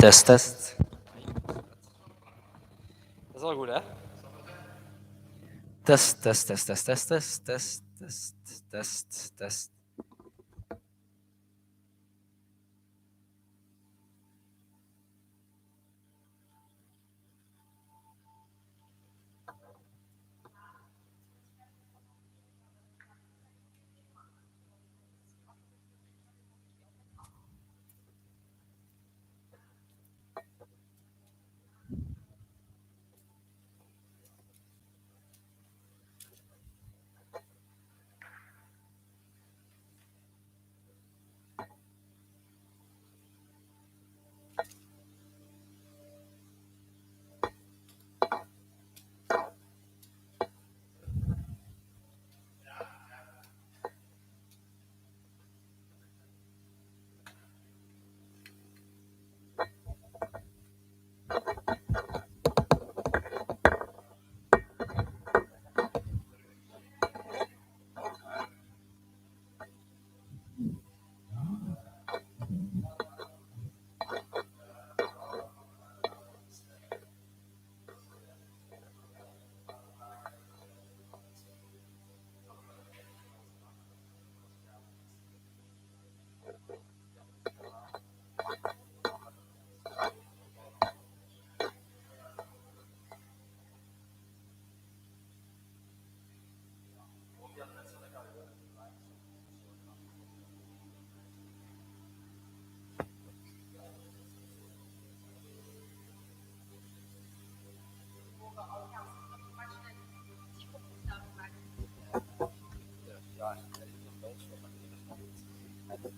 Test, test. Dat is al goed, hè? Test, test, test, test, test, test, test, test, test, test.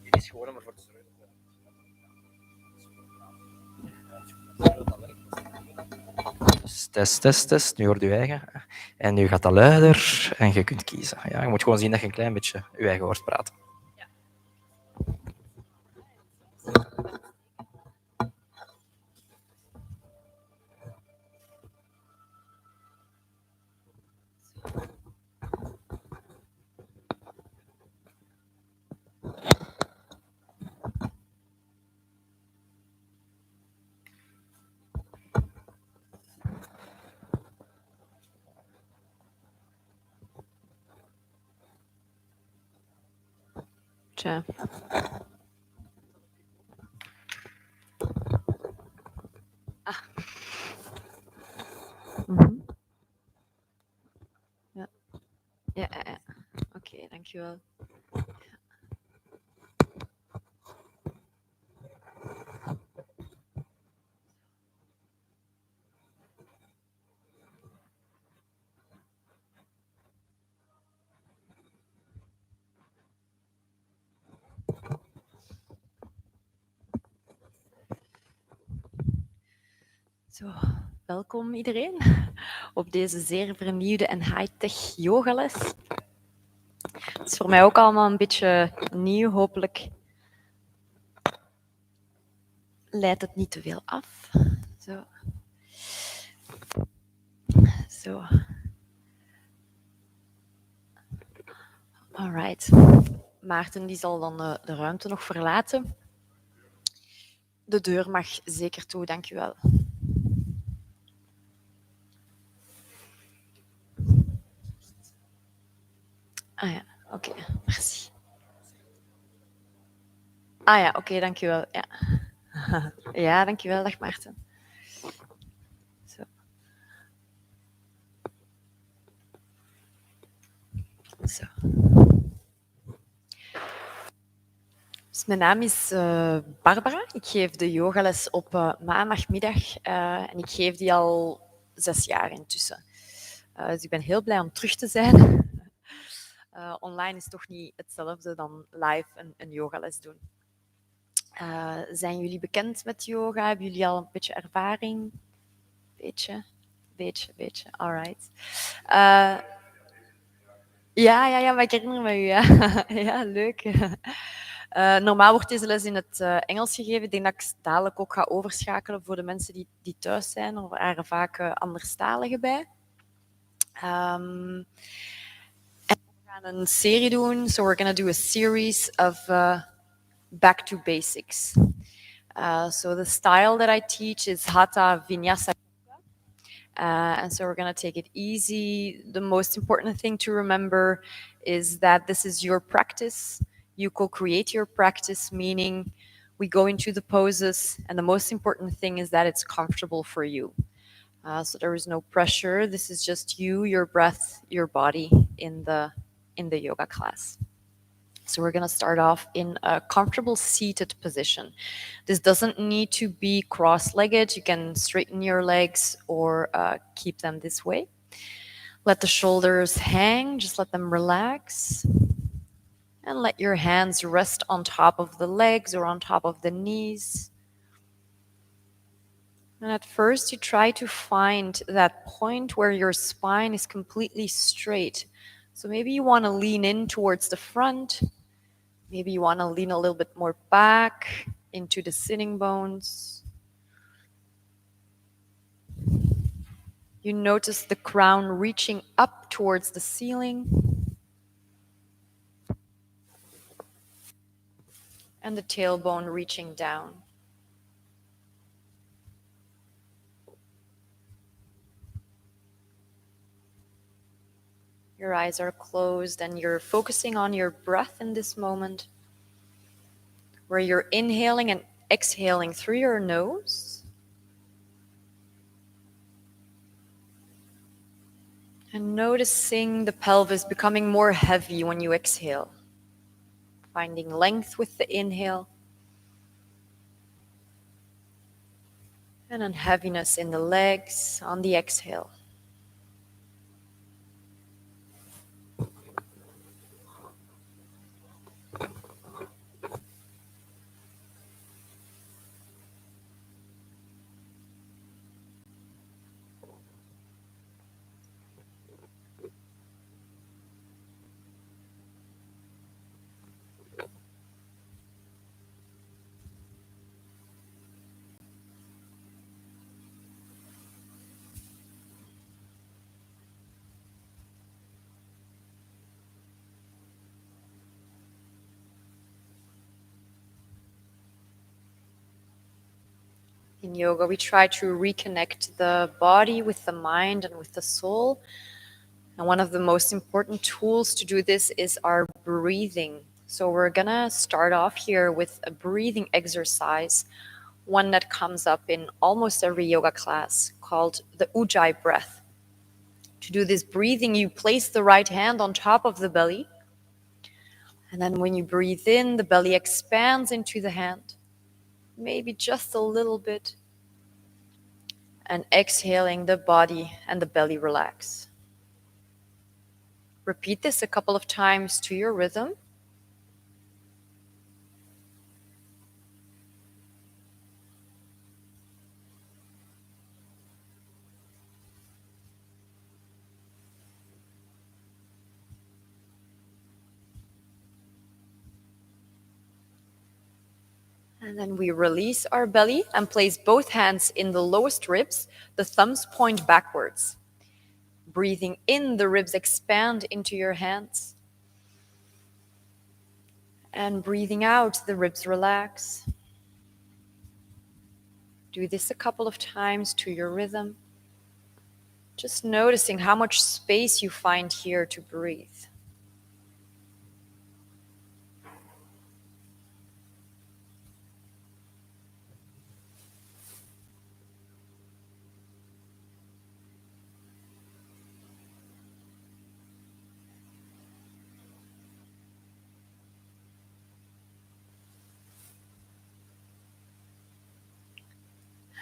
Dit is gewoon om ervoor te zorgen. Test, test, test. Nu hoort je eigen. En nu gaat dat luider en je kunt kiezen. Ja, je moet gewoon zien dat je een klein beetje je eigen hoort praten. Tja. Ah. Mm-hmm. Ja. Ja, ja, ja. Oké, dankjewel. Zo, welkom iedereen op deze zeer vernieuwde en high-tech yogales. Het is voor mij ook allemaal een beetje nieuw, hopelijk leidt het niet te veel af. Zo. Zo. Alright. Maarten die zal dan de ruimte nog verlaten. De deur mag zeker toe, dankjewel. Ah ja, oké, merci. Ah ja, oké, dankjewel. Ja. Ja, dankjewel, dag Maarten. Zo. Zo. Dus mijn naam is Barbara. Ik geef de yogales op maandagmiddag en ik geef die al 6 jaar intussen. Dus ik ben heel blij om terug te zijn. Online is toch niet hetzelfde dan live een yogales doen. Zijn jullie bekend met yoga? Hebben jullie al een beetje ervaring? Beetje. Alright. Ja, maar ik herinner me u. Ja, ja leuk. Normaal wordt deze les in het Engels gegeven. Ik denk dat ik dadelijk ook ga overschakelen voor de mensen die thuis zijn. Er waren vaak anderstaligen bij. En we gaan een serie doen. So we're going to do a series of back to basics. So the style that I teach is Hatha Vinyasa. And so we're going to take it easy. The most important thing to remember is that this is your practice. You co-create your practice, meaning we go into the poses, and the most important thing is that it's comfortable for you. So there is no pressure. This is just you, your breath, your body in the yoga class. So we're going to start off in a comfortable seated position. This doesn't need to be cross-legged. You can straighten your legs or keep them this way. Let the shoulders hang, just let them relax. And let your hands rest on top of the legs or on top of the knees. And at first you try to find that point where your spine is completely straight. So maybe you want to lean in towards the front. Maybe you want to lean a little bit more back into the sitting bones. You notice the crown reaching up towards the ceiling and the tailbone reaching down. Your eyes are closed and you're focusing on your breath in this moment, where you're inhaling and exhaling through your nose. And noticing the pelvis becoming more heavy when you exhale. Finding length with the inhale. And then heaviness in the legs on the exhale. In yoga, we try to reconnect the body with the mind and with the soul. And one of the most important tools to do this is our breathing. So we're gonna start off here with a breathing exercise, one that comes up in almost every yoga class, called the Ujjai Breath. To do this breathing, you place the right hand on top of the belly. And then when you breathe in, the belly expands into the hand, maybe just a little bit. And exhaling, the body and the belly relax. Repeat this a couple of times to your rhythm. And then we release our belly and place both hands in the lowest ribs. The thumbs point backwards. Breathing in, the ribs expand into your hands. And breathing out, the ribs relax. Do this a couple of times to your rhythm. Just noticing how much space you find here to breathe.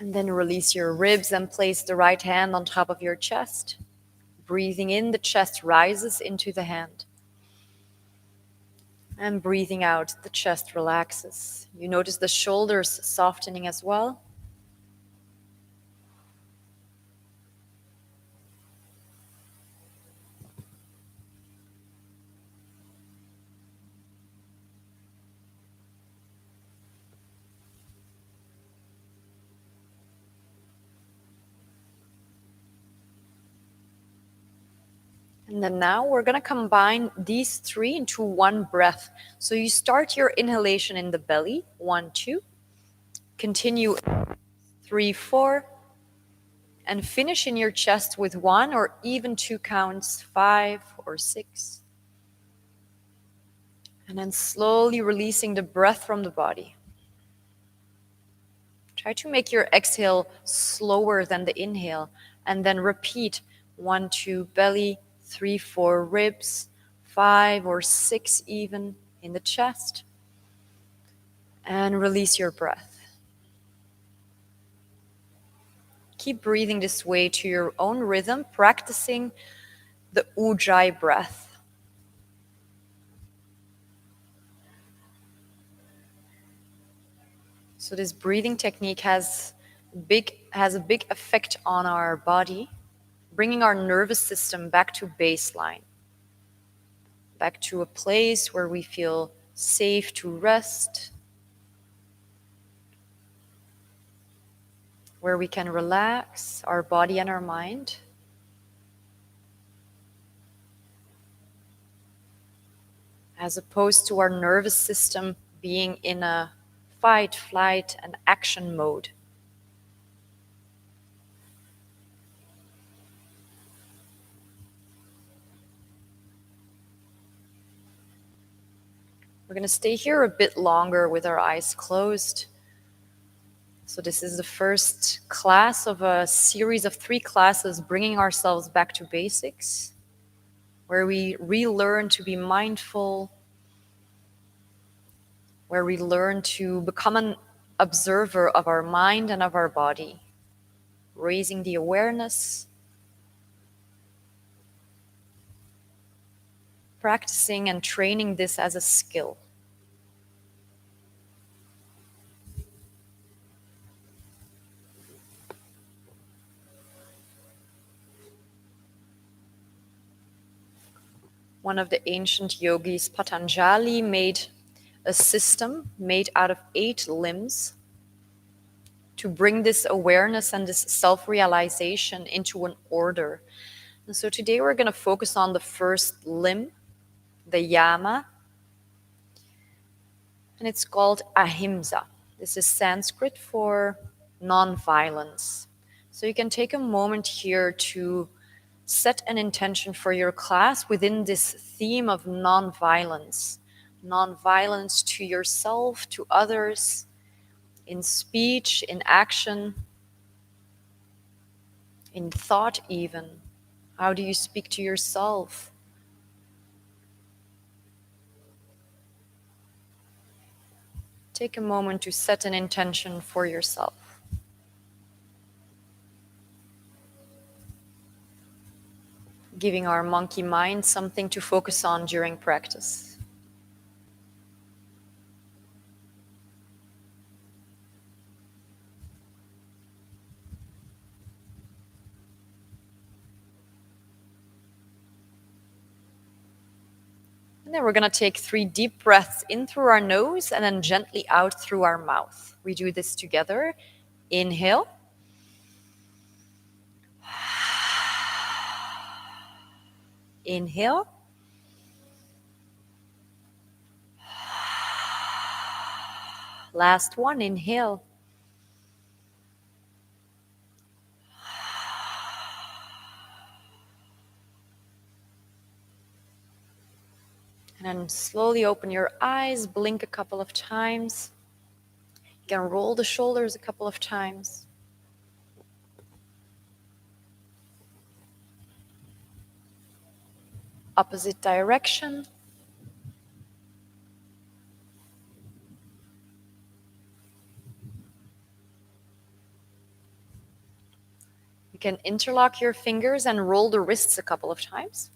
And then release your ribs and place the right hand on top of your chest. Breathing in, the chest rises into the hand. And breathing out, the chest relaxes. You notice the shoulders softening as well. And then now we're going to combine these three into one breath. So you start your inhalation in the belly, 1, 2. Continue 3, 4, and finish in your chest with 1 or even 2 counts, 5 or 6. And then slowly releasing the breath from the body. Try to make your exhale slower than the inhale, and then repeat 1, 2, belly, 3, 4, ribs, 5 or 6 even in the chest. And release your breath. Keep breathing this way to your own rhythm, practicing the Ujjai breath. So this breathing technique has a big effect on our body, bringing our nervous system back to baseline, back to a place where we feel safe to rest, where we can relax our body and our mind. As opposed to our nervous system being in a fight, flight, and action mode. We're going to stay here a bit longer with our eyes closed. So this is the first class of a series of 3 classes, bringing ourselves back to basics, where we relearn to be mindful, where we learn to become an observer of our mind and of our body, raising the awareness, practicing and training this as a skill. One of the ancient yogis, Patanjali, made a system made out of 8 limbs to bring this awareness and this self-realization into an order. And so today we're going to focus on the first limb, the yama, and it's called ahimsa. This is Sanskrit for non-violence. So you can take a moment here to set an intention for your class within this theme of non-violence. Non-violence to yourself, to others, in speech, in action, in thought even. How do you speak to yourself? Take a moment to set an intention for yourself. Giving our monkey mind something to focus on during practice. And then we're going to take 3 deep breaths in through our nose and then gently out through our mouth. We do this together. Inhale. Inhale. Last one, inhale. And then slowly open your eyes, blink a couple of times. You can roll the shoulders a couple of times. Opposite direction. You can interlock your fingers and roll the wrists a couple of times.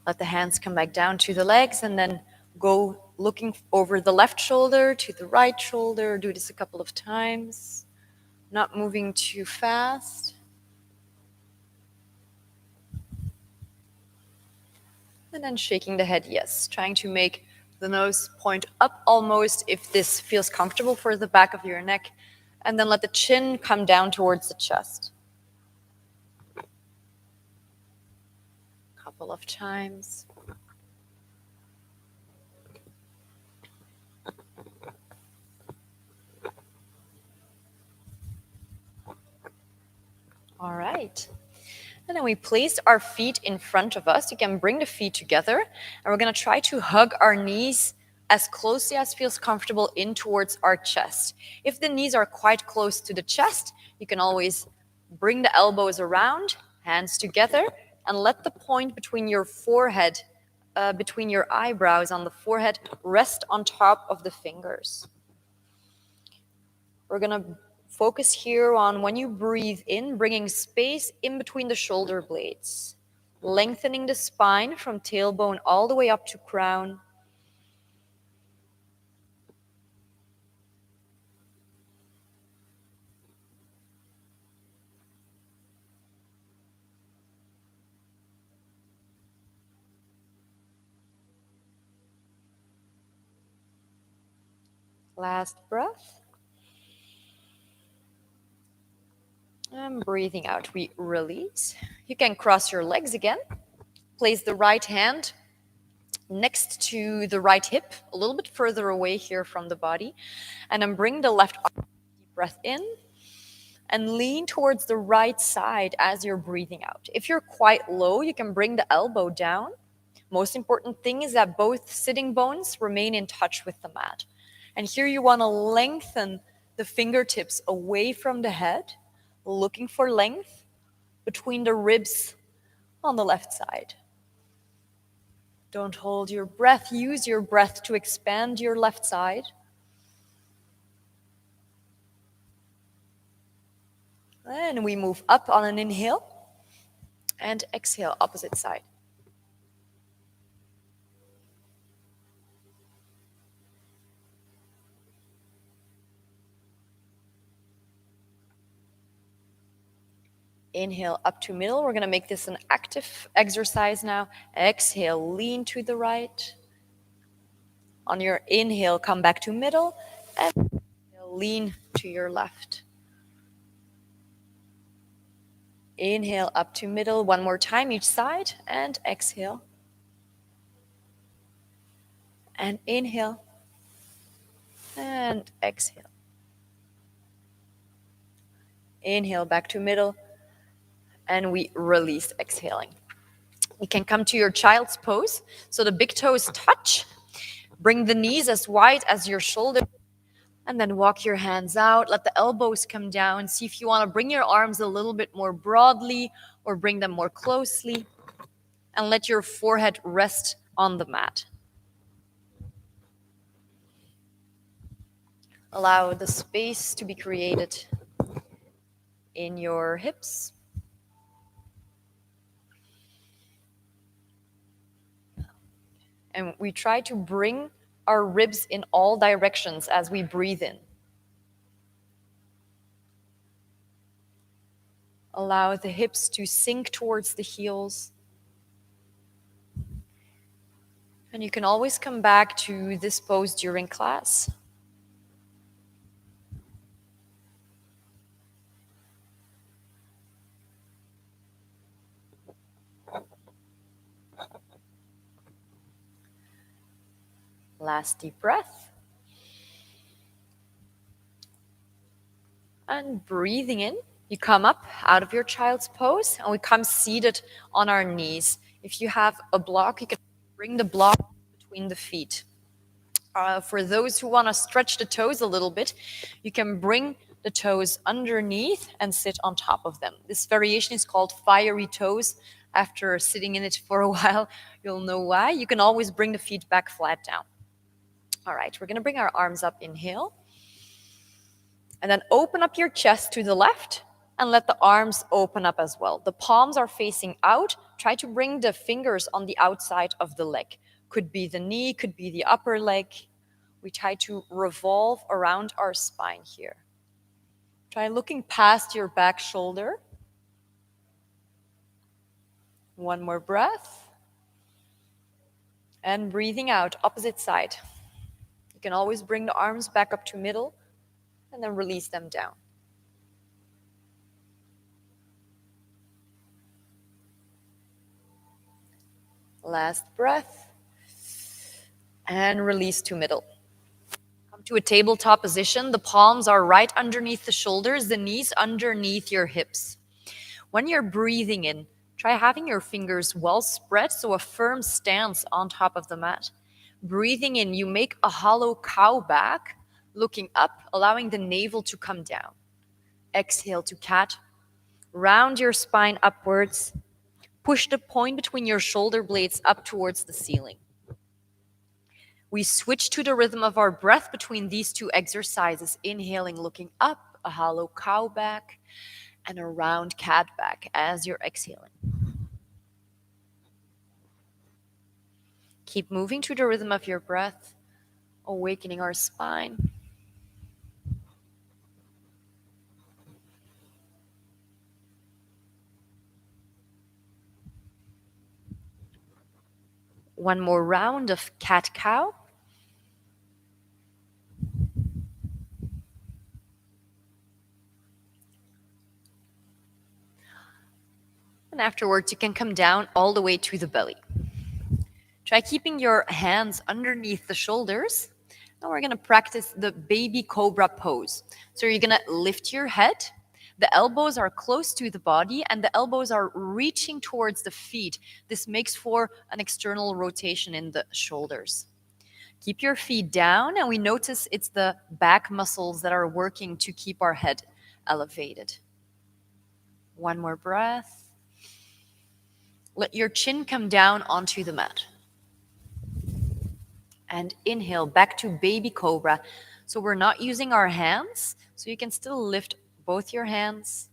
Let the hands come back down to the legs and then go looking over the left shoulder to the right shoulder. Do this a couple of times. Not moving too fast. And then shaking the head yes, trying to make the nose point up almost if this feels comfortable for the back of your neck. And then let the chin come down towards the chest. Couple of times. And then we placed our feet in front of us. You can bring the feet together, and we're going to try to hug our knees as closely as feels comfortable in towards our chest. If the knees are quite close to the chest, you can always bring the elbows around, hands together, and let the point between your forehead, between your eyebrows on the forehead, rest on top of the fingers. We're going to focus here on when you breathe in, bringing space in between the shoulder blades, lengthening the spine from tailbone all the way up to crown. Last breath. And breathing out, we release. You can cross your legs again. Place the right hand next to the right hip, a little bit further away here from the body. And then bring the left arm, deep breath in, and lean towards the right side as you're breathing out. If you're quite low, you can bring the elbow down. Most important thing is that both sitting bones remain in touch with the mat. And here you want to lengthen the fingertips away from the head, looking for length between the ribs on the left side. Don't hold your breath. Use your breath to expand your left side. And we move up on an inhale and exhale, opposite side. Inhale up to middle. We're going to make this an active exercise now. Exhale, lean to the right. On your inhale, come back to middle. And lean to your left. Inhale up to middle. One more time each side. And exhale. And inhale. And exhale. Inhale back to middle. And we release, exhaling. You can come to your child's pose. So the big toes touch. Bring the knees as wide as your shoulder. And then walk your hands out. Let the elbows come down. See if you want to bring your arms a little bit more broadly or bring them more closely. And let your forehead rest on the mat. Allow the space to be created in your hips. And we try to bring our ribs in all directions as we breathe in. Allow the hips to sink towards the heels. And you can always come back to this pose during class. Last deep breath. And breathing in, you come up out of your child's pose and we come seated on our knees. If you have a block, you can bring the block between the feet. For those who want to stretch the toes a little bit, you can bring the toes underneath and sit on top of them. This variation is called fiery toes. After sitting in it for a while, you'll know why. You can always bring the feet back flat down. All right, we're going to bring our arms up, inhale. And then open up your chest to the left and let the arms open up as well. The palms are facing out. Try to bring the fingers on the outside of the leg. Could be the knee, could be the upper leg. We try to revolve around our spine here. Try looking past your back shoulder. One more breath. And breathing out, opposite side. You can always bring the arms back up to middle and then release them down. Last breath. And release to middle. Come to a tabletop position. The palms are right underneath the shoulders, the knees underneath your hips. When you're breathing in, Try having your fingers well spread, so a firm stance on top of the mat. Breathing in, you make a hollow cow back, looking up, allowing the navel to come down. Exhale to cat. Round your spine upwards. Push the point between your shoulder blades up towards the ceiling. We switch to the rhythm of our breath between these two exercises. Inhaling, looking up, a hollow cow back, and a round cat back as you're exhaling. Keep moving to the rhythm of your breath, awakening our spine. One more round of cat-cow. And afterwards, you can come down all the way to the belly. Try keeping your hands underneath the shoulders. Now we're going to practice the baby cobra pose. So you're going to lift your head. The elbows are close to the body and the elbows are reaching towards the feet. This makes for an external rotation in the shoulders. Keep your feet down, and we notice it's the back muscles that are working to keep our head elevated. One more breath. Let your chin come down onto the mat. And inhale back to baby cobra. So we're not using our hands, so you can still lift both your hands.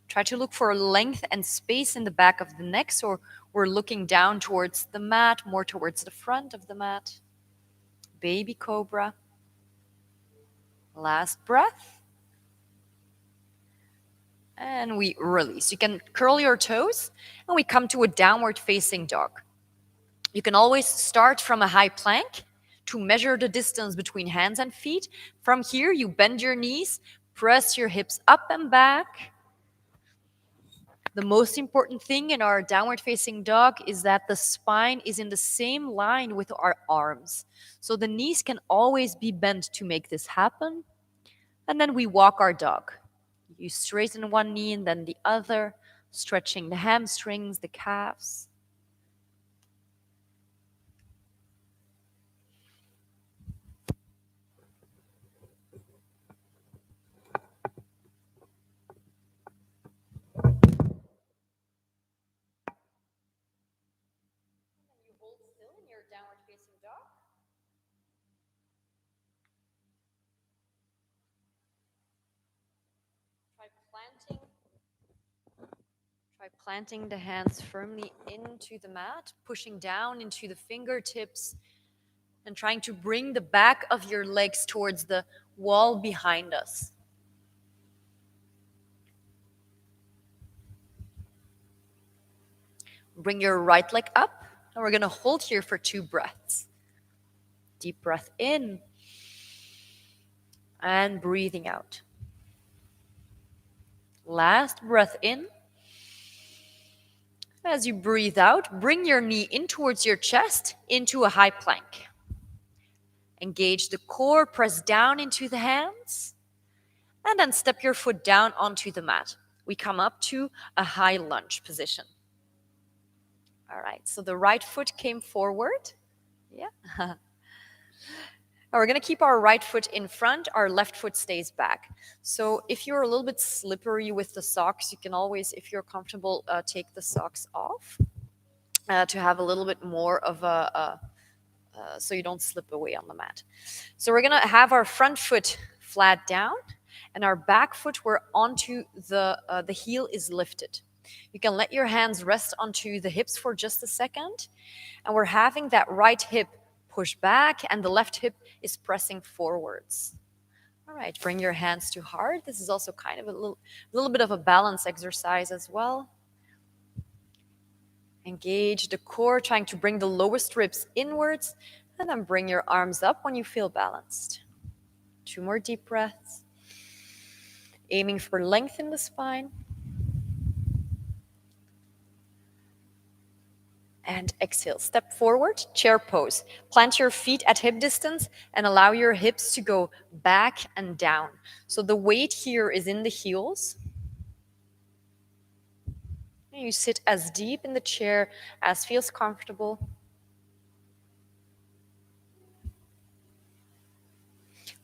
Try to look for length and space in the back of the neck, so we're looking down towards the mat, more towards the front of the mat. Baby cobra. Last breath. And we release. You can curl your toes, and we come to a downward facing dog. You can always start from a high plank to measure the distance between hands and feet. From here, you bend your knees, press your hips up and back. The most important thing in our downward facing dog is that the spine is in the same line with our arms. So the knees can always be bent to make this happen. And then we walk our dog. You straighten one knee and then the other, stretching the hamstrings, the calves. You hold still in your downward facing dog. Try planting the hands firmly into the mat, pushing down into the fingertips, and trying to bring the back of your legs towards the wall behind us. Bring your right leg up, and we're going to hold here for 2 breaths. Deep breath in, and breathing out. Last breath in. As you breathe out, bring your knee in towards your chest into a high plank. Engage the core, press down into the hands, and then step your foot down onto the mat. We come up to a high lunge position. All right, so the right foot came forward. Yeah. Now we're going to keep our right foot in front, our left foot stays back. So if you're a little bit slippery with the socks, you can always, if you're comfortable, take the socks off to have a little bit more of so you don't slip away on the mat. So we're going to have our front foot flat down and our back foot where onto the heel is lifted. You can let your hands rest onto the hips for just a second. And we're having that right hip push back and the left hip is pressing forwards. All right, bring your hands to heart. This is also kind of a little bit of a balance exercise as well. Engage the core, trying to bring the lowest ribs inwards, and then bring your arms up when you feel balanced. 2 more deep breaths. Aiming for length in the spine. And exhale, step forward, chair pose. Plant your feet at hip distance and allow your hips to go back and down. So the weight here is in the heels. You sit as deep in the chair as feels comfortable.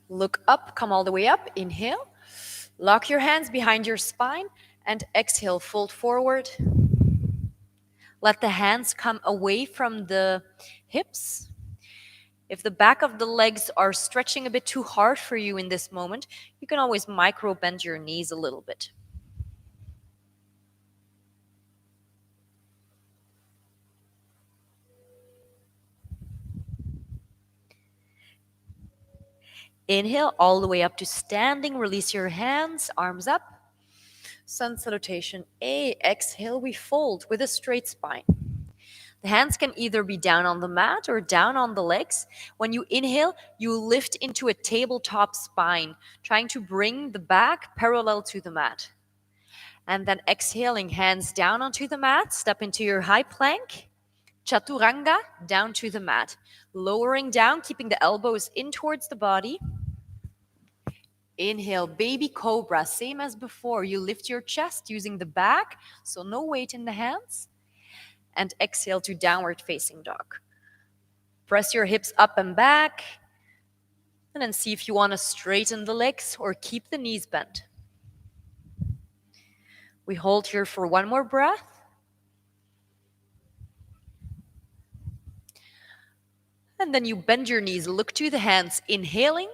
Look up, come all the way up, inhale. Lock your hands behind your spine and exhale, fold forward. Let the hands come away from the hips. If the back of the legs are stretching a bit too hard for you in this moment, you can always micro bend your knees a little bit. Inhale all the way up to standing. Release your hands, arms up. Sun salutation A. Exhale, we fold with a straight spine. The hands can either be down on the mat or down on the legs. When you inhale, you lift into a tabletop spine, trying to bring the back parallel to the mat. And then exhaling, hands down onto the mat, step into your high plank. Chaturanga, down to the mat. Lowering down, keeping the elbows in towards the body. Inhale, baby cobra, same as before. You lift your chest using the back, so no weight in the hands. And exhale to downward facing dog. Press your hips up and back. And then see if you want to straighten the legs or keep the knees bent. We hold here for one more breath. And then you bend your knees, look to the hands, inhaling.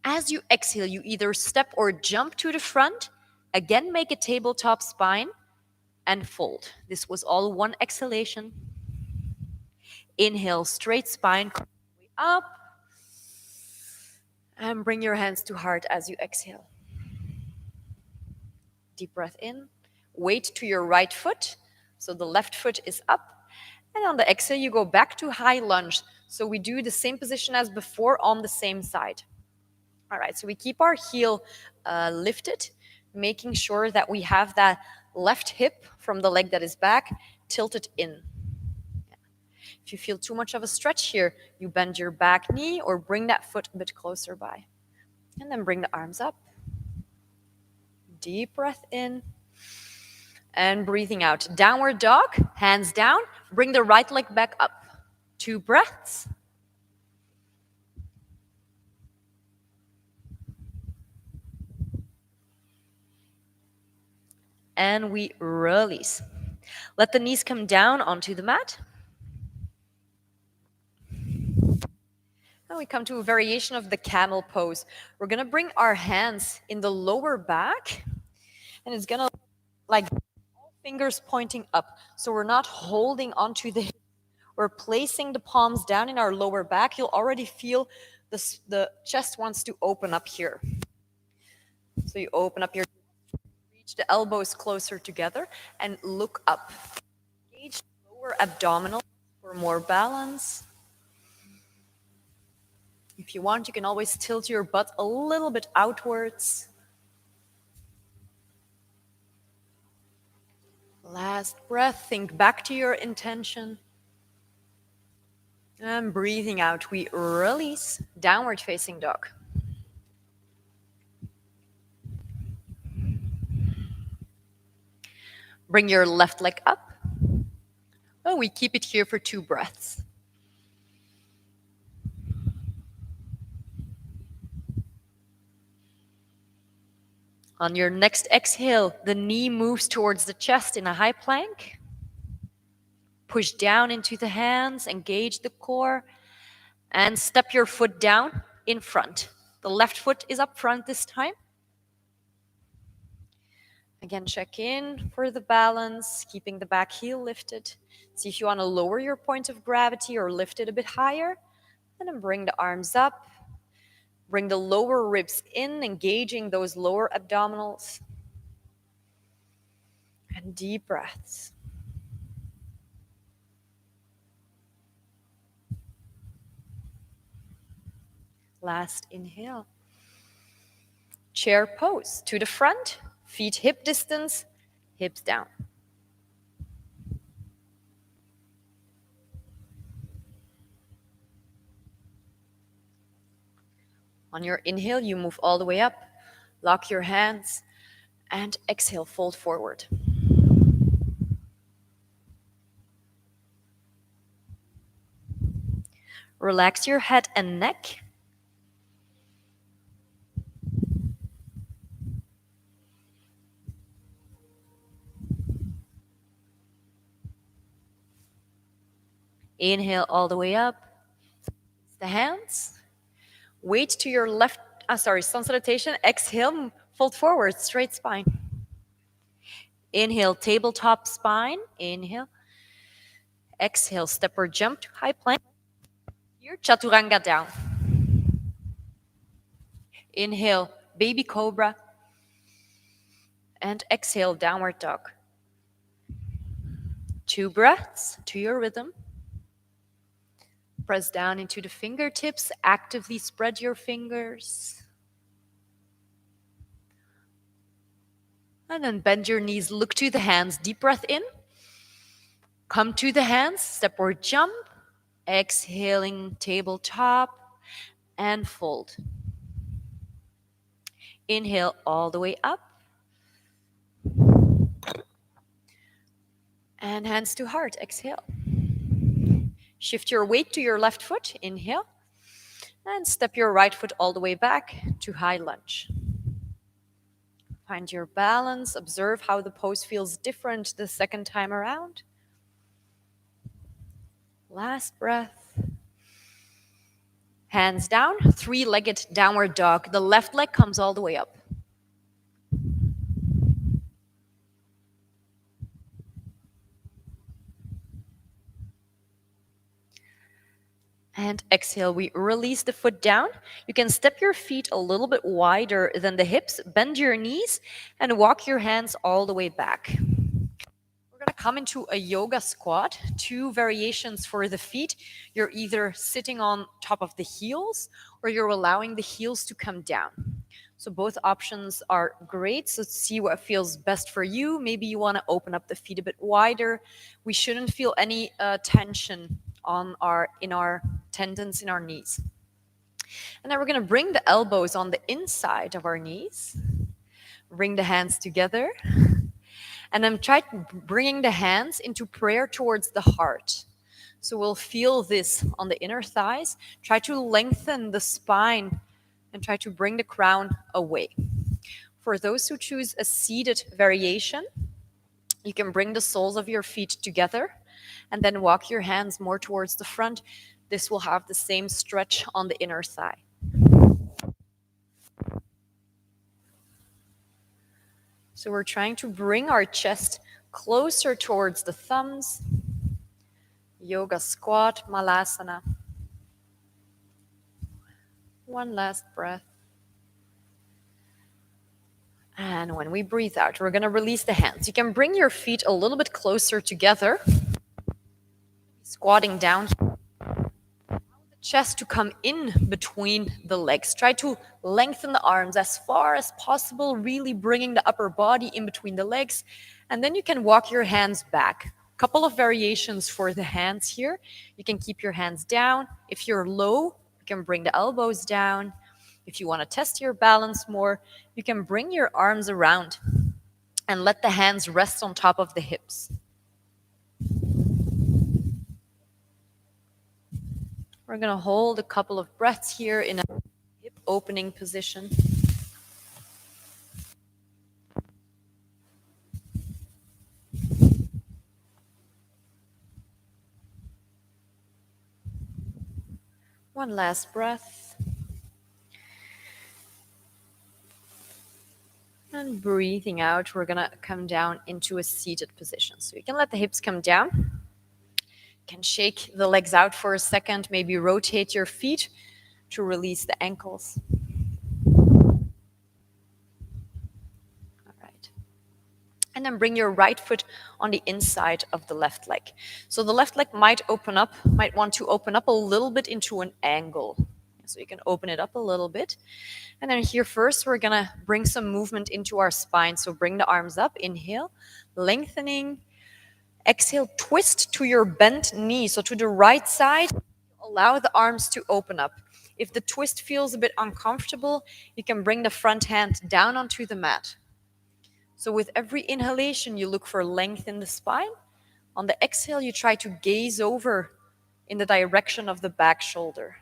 As you exhale, you either step or jump to the front. Again, make a tabletop spine and fold. This was all one exhalation. Inhale, straight spine, up. And bring your hands to heart as you exhale. Deep breath in. Weight to your right foot. So the left foot is up. And on the exhale, you go back to high lunge. So we do the same position as before on the same side. All right, so we keep our heel lifted, making sure that we have that left hip from the leg that is back tilted in. If you feel too much of a stretch here, you bend your back knee or bring that foot a bit closer by. And then bring the arms up. Deep breath in. And breathing out. Downward dog, hands down. Bring the right leg back up. 2 breaths. And we release. Let the knees come down onto the mat. Now we come to a variation of the camel pose. We're going to bring our hands in the lower back. And it's going to like all fingers pointing up. So we're not holding onto the hips. We're placing the palms down in our lower back. You'll already feel the chest wants to open up here. So you open up your reach the elbows closer together and look up. Engage the lower abdominal for more balance. If you want, you can always tilt your butt a little bit outwards. Last breath, think back to your intention. And breathing out, we release, downward facing dog. Bring your left leg up. Oh, we keep it here for 2 breaths. On your next exhale, the knee moves towards the chest in a high plank. Push down into the hands, engage the core, and step your foot down in front. The left foot is up front this time. Again, check in for the balance, keeping the back heel lifted. See if you want to lower your point of gravity or lift it a bit higher. And then bring the arms up. Bring the lower ribs in, engaging those lower abdominals. And deep breaths. Last inhale. Chair pose to the front, feet hip distance, hips down. On your inhale, you move all the way up, lock your hands, and exhale, fold forward. Relax your head and neck. Inhale all the way up. The hands. Weight to your left, sun salutation. Exhale, fold forward, straight spine. Inhale, tabletop spine. Inhale. Exhale, step or jump to high plank. Here, chaturanga down. Inhale, baby cobra. And exhale, downward dog. 2 breaths to your rhythm. Press down into the fingertips. Actively spread your fingers. And then bend your knees. Look to the hands. Deep breath in. Come to the hands. Step or jump. Exhaling, tabletop. And fold. Inhale all the way up. And hands to heart. Exhale. Shift your weight to your left foot. Inhale. And step your right foot all the way back to high lunge. Find your balance. Observe how the pose feels different the second time around. Last breath. Hands down. 3-legged downward dog. The left leg comes all the way up. And exhale, we release the foot down. You can step your feet a little bit wider than the hips, bend your knees, and walk your hands all the way back. We're going to come into a yoga squat, 2 variations for the feet. You're either sitting on top of the heels or you're allowing the heels to come down. So both options are great. So see what feels best for you. Maybe you want to open up the feet a bit wider. We shouldn't feel any tension in our tendons in our knees. And then we're going to bring the elbows on the inside of our knees. Bring the hands together. And then try bringing the hands into prayer towards the heart. So we'll feel this on the inner thighs. Try to lengthen the spine and try to bring the crown away. For those who choose a seated variation, you can bring the soles of your feet together and then walk your hands more towards the front. This will have the same stretch on the inner thigh. So we're trying to bring our chest closer towards the thumbs. Yoga squat, malasana. One last breath. And when we breathe out, we're going to release the hands. You can bring your feet a little bit closer together. Squatting down. Allow the chest to come in between the legs. Try to lengthen the arms as far as possible, really bringing the upper body in between the legs. And then you can walk your hands back. A couple of variations for the hands here. You can keep your hands down. If you're low, you can bring the elbows down. If you want to test your balance more, you can bring your arms around and let the hands rest on top of the hips. We're going to hold a couple of breaths here in a hip opening position. One last breath. And breathing out, we're going to come down into a seated position. So you can let the hips come down. You can shake the legs out for a second, maybe rotate your feet to release the ankles. All right. And then bring your right foot on the inside of the left leg. So the left leg might want to open up a little bit into an angle. So you can open it up a little bit. And then here first, we're going to bring some movement into our spine. So bring the arms up, inhale, lengthening. Exhale, twist to your bent knee. So to the right side, allow the arms to open up. If the twist feels a bit uncomfortable, you can bring the front hand down onto the mat. So with every inhalation, you look for length in the spine. On the exhale, you try to gaze over in the direction of the back shoulder.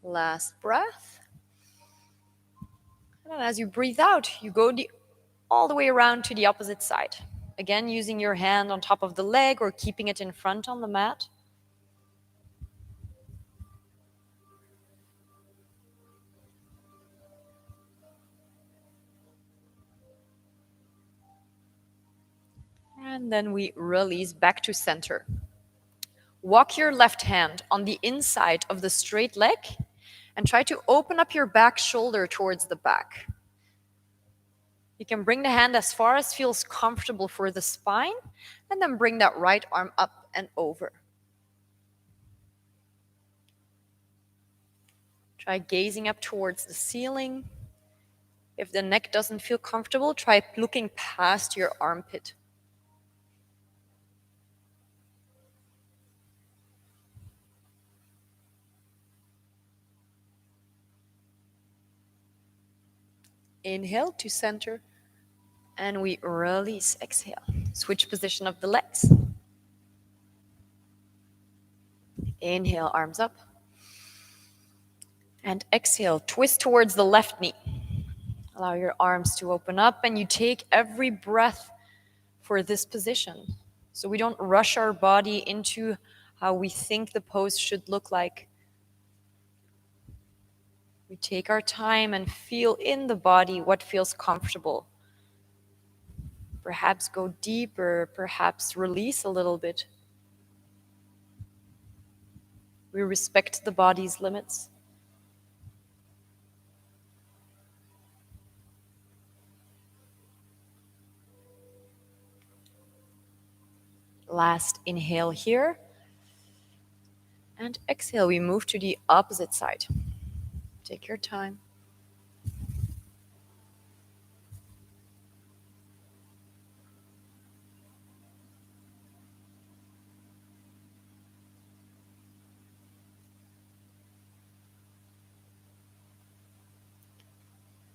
Last breath. And then as you breathe out, you go all the way around to the opposite side. Again, using your hand on top of the leg or keeping it in front on the mat. And then we release back to center. Walk your left hand on the inside of the straight leg and try to open up your back shoulder towards the back. You can bring the hand as far as feels comfortable for the spine, and then bring that right arm up and over. Try gazing up towards the ceiling. If the neck doesn't feel comfortable, try looking past your armpit. Inhale to center, and we release, exhale. Switch position of the legs. Inhale, arms up. And exhale, twist towards the left knee. Allow your arms to open up, and you take every breath for this position. So we don't rush our body into how we think the pose should look like. We take our time and feel in the body what feels comfortable. Perhaps go deeper, perhaps release a little bit. We respect the body's limits. Last inhale here. And exhale, we move to the opposite side. Take your time.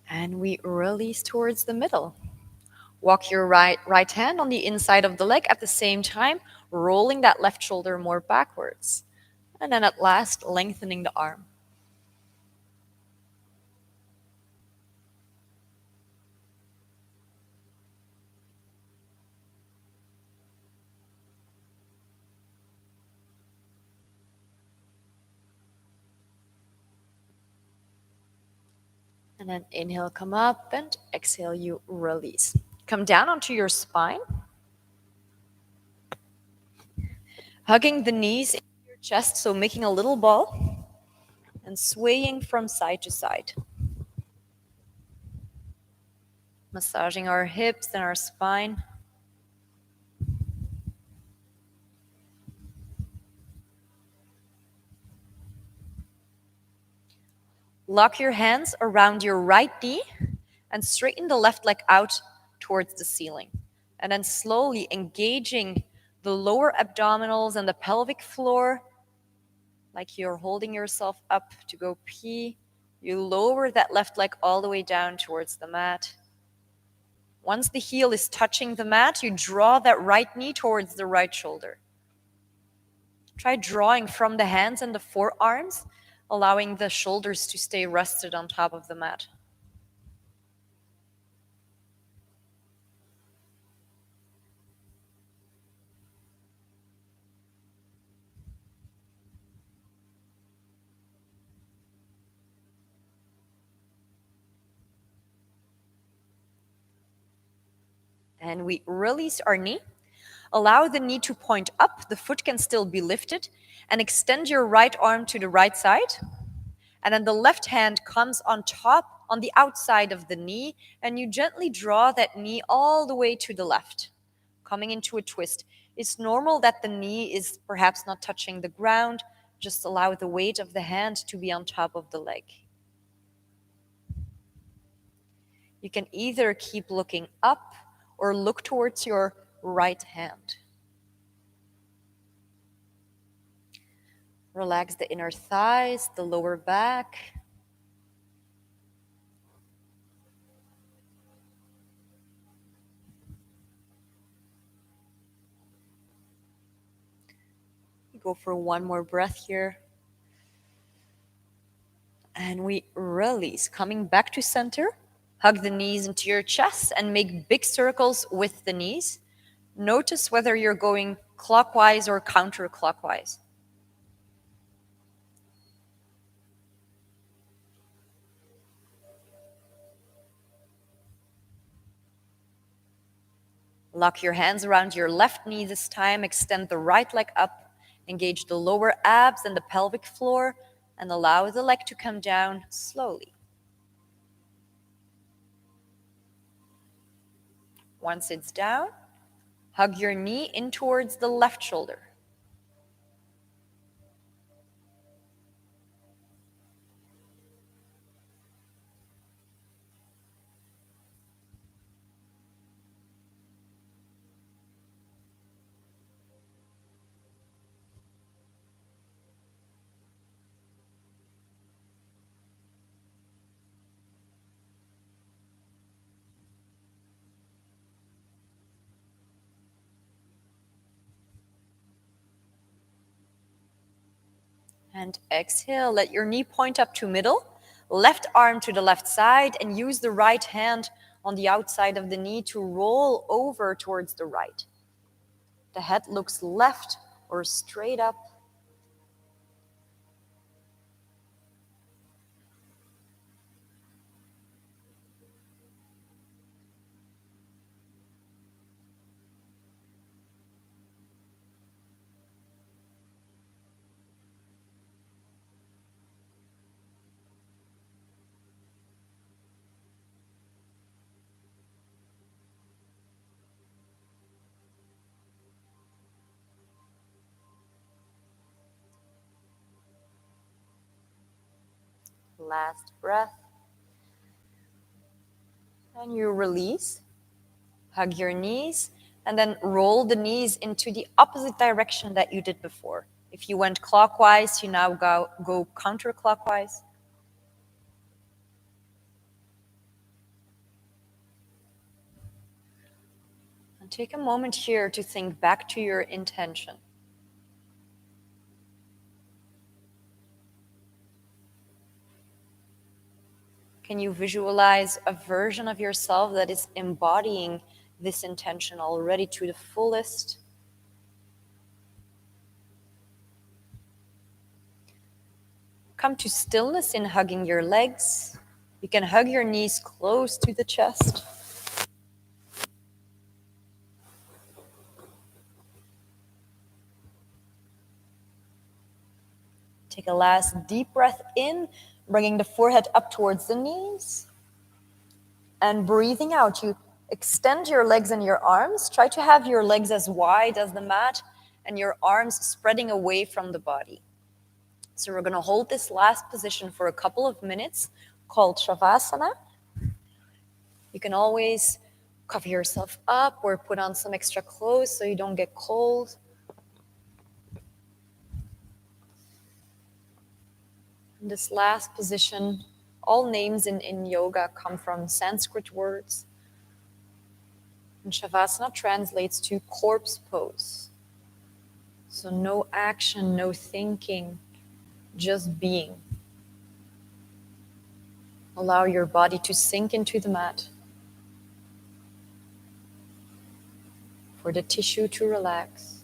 And we release towards the middle. Walk your right hand on the inside of the leg at the same time, rolling that left shoulder more backwards. And then at last, lengthening the arm. And then inhale, come up, and exhale, you release. Come down onto your spine. Hugging the knees into your chest, so making a little ball. And swaying from side to side. Massaging our hips and our spine. Lock your hands around your right knee and straighten the left leg out towards the ceiling. And then slowly engaging the lower abdominals and the pelvic floor, like you're holding yourself up to go pee. You lower that left leg all the way down towards the mat. Once the heel is touching the mat, you draw that right knee towards the right shoulder. Try drawing from the hands and the forearms, allowing the shoulders to stay rested on top of the mat. And we release our knee. Allow the knee to point up, the foot can still be lifted, and extend your right arm to the right side. And then the left hand comes on top, on the outside of the knee, and you gently draw that knee all the way to the left, coming into a twist. It's normal that the knee is perhaps not touching the ground. Just allow the weight of the hand to be on top of the leg. You can either keep looking up or look towards your right hand. Relax the inner thighs, the lower back. Go for one more breath here. And we release, coming back to center. Hug the knees into your chest and make big circles with the knees. Notice whether you're going clockwise or counterclockwise. Lock your hands around your left knee this time. Extend the right leg up. Engage the lower abs and the pelvic floor, and allow the leg to come down slowly. Once it's down, hug your knee in towards the left shoulder. And exhale, let your knee point up to middle, left arm to the left side, and use the right hand on the outside of the knee to roll over towards the right. The head looks left or straight up. Last breath. And you release. Hug your knees, and then roll the knees into the opposite direction that you did before. If you went clockwise, you now go counterclockwise. And take a moment here to think back to your intention. Can you visualize a version of yourself that is embodying this intention already to the fullest? Come to stillness in hugging your legs. You can hug your knees close to the chest. Take a last deep breath in, bringing the forehead up towards the knees. And breathing out, you extend your legs and your arms. Try to have your legs as wide as the mat and your arms spreading away from the body. So we're going to hold this last position for a couple of minutes, called Shavasana. You can always cover yourself up or put on some extra clothes so you don't get cold. In this last position, all names in yoga come from Sanskrit words. And Shavasana translates to corpse pose. So no action, no thinking, just being. Allow your body to sink into the mat. For the tissue to relax.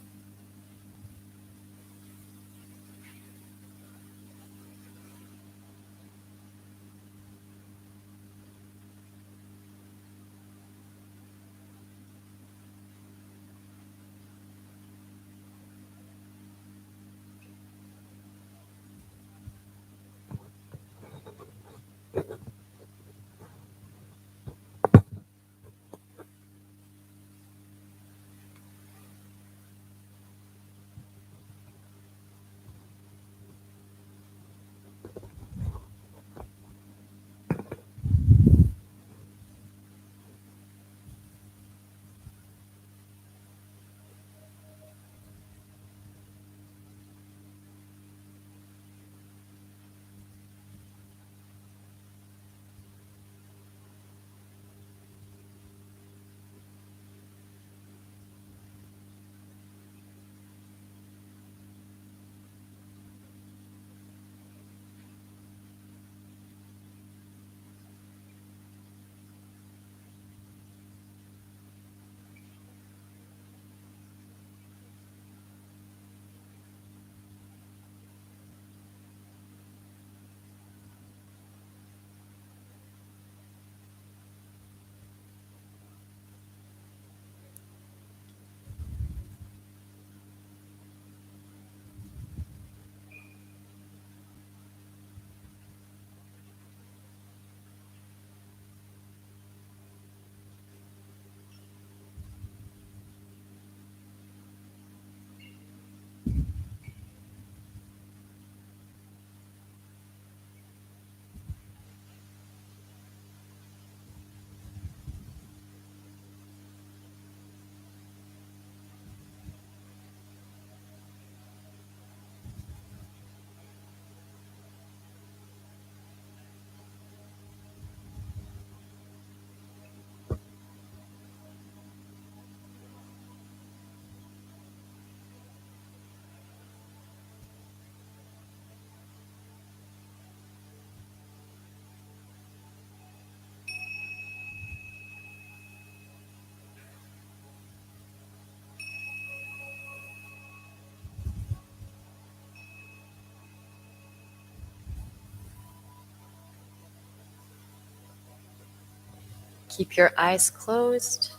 Keep your eyes closed.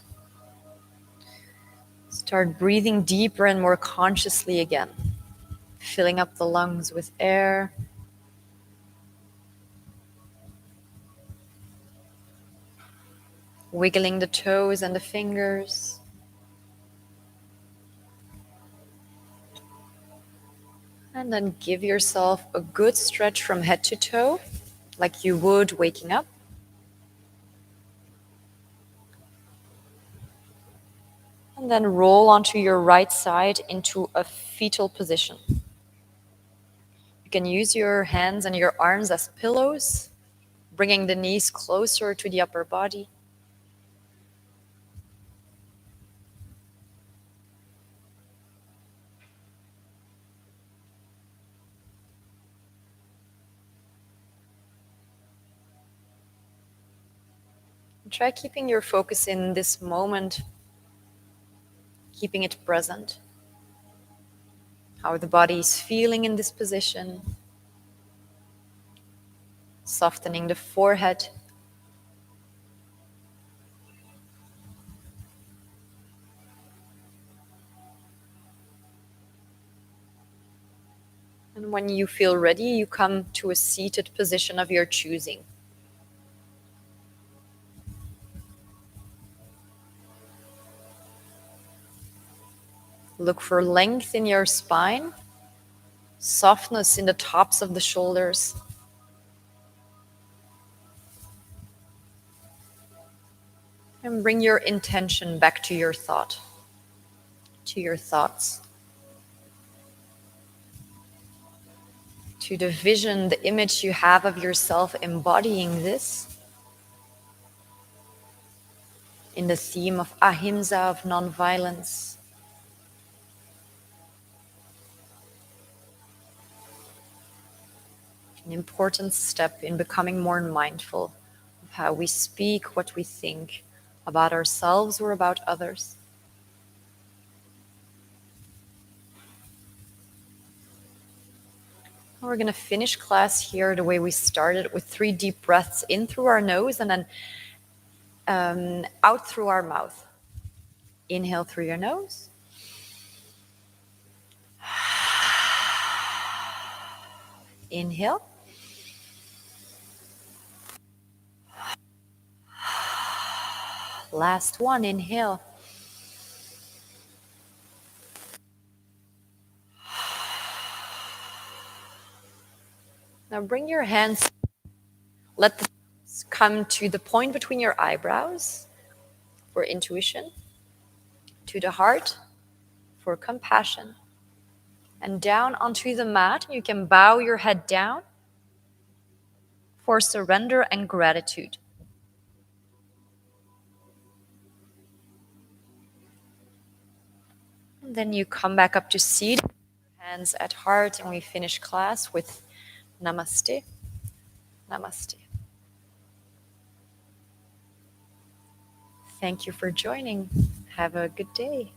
Start breathing deeper and more consciously again, filling up the lungs with air. Wiggling the toes and the fingers. And then give yourself a good stretch from head to toe, like you would waking up. And then roll onto your right side into a fetal position. You can use your hands and your arms as pillows, bringing the knees closer to the upper body. Try keeping your focus in this moment, keeping it present. How the body is feeling in this position. Softening the forehead. And when you feel ready, you come to a seated position of your choosing. Look for length in your spine, softness in the tops of the shoulders. And bring your intention back to your thought, to your thoughts, to the vision, the image you have of yourself embodying this in the theme of ahimsa, of nonviolence. An important step in becoming more mindful of how we speak, what we think about ourselves or about others. We're going to finish class here the way we started, with 3 deep breaths in through our nose and then out through our mouth. Inhale through your nose. Inhale. Last one, inhale. Now bring your hands, let the hands come to the point between your eyebrows for intuition, to the heart for compassion, and down onto the mat. You can bow your head down for surrender and gratitude. And then you come back up to seat, hands at heart, and we finish class with namaste. Namaste. Thank you for joining. Have a good day.